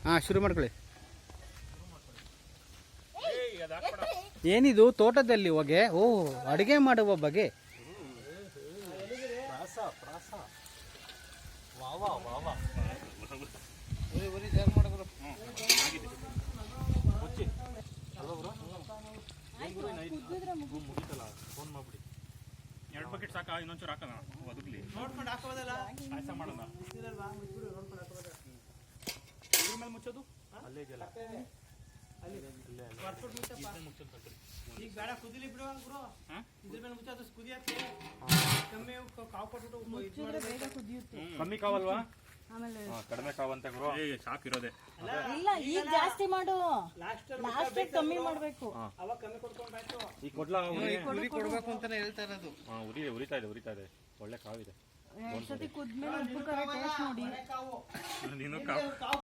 ಹಾಂ, ಶುರು ಮಾಡ್ಕೊಳ್ಳಿ. ಏನಿದು ತೋಟದಲ್ಲಿ ಹೊಗೆ? ಓ, ಅಡುಗೆ ಮಾಡುವ ಬಗೆ. ಎರಡು ಬಕೆಟ್ ಸಾಕ, ಇನ್ನೊಂಚೂರು ಹಾಕೋಣ ಒದಗ್ಲಿ. ನೋಡ್ಕೊಂಡು ಹಾಕೋದಲ್ಲ, ಪಾಯಸ ಮಾಡೋಣ. ಇದ್ರ ಮೇಲೆ ಮುಚ್ಚೋದು ಅಲ್ಲೇ ಇದೆಯಲ್ಲ, ಈಗ ಬೇಡ, ಕುದಿಲಿ ಬಿಡು ಗುರು. ಇದ್ರ ಮೇಲೆ ಮುಚ್ಚೋದು ಕುದಿಯಕ್ಕೆ ಕಮ್ಮಿ ಕಾವು ಕೊಟ್ಬಿಟ್ಟು ಕಮ್ಮಿ ಕಾವಲ್ವಾ? ಕಡಿಮೆ ಕಾವಂತೆ ಗುರು. ಸಾಕು ಇರೋದೆ ಇಲ್ಲ, ಈಗ ಜಾಸ್ತಿ ಮಾಡು, ಲಾಸ್ಟ್ ಕಮ್ಮಿ ಮಾಡ್ಬೇಕು. ಅವಾಗ ಕಮ್ಮಿ ಕೊಡ್ಕೊಂಡಾಯ್ತು. ಈಗ ಕೊಡ್ಲಾ? ಉರಿ ಕೊಡ್ಬೇಕು ಅಂತಾನೆ ಹೇಳ್ತಾ ಇರೋದು. ಉರಿತಾ ಇದೆ, ಒಳ್ಳೆ ಕಾವಿದೆ. ಕುದ್ಮೇಲೆ ಉಪ್ಪು ಖಾರ ಟೇಸ್ಟ್ ನೋಡಿ. ನೀನು ಕಾವು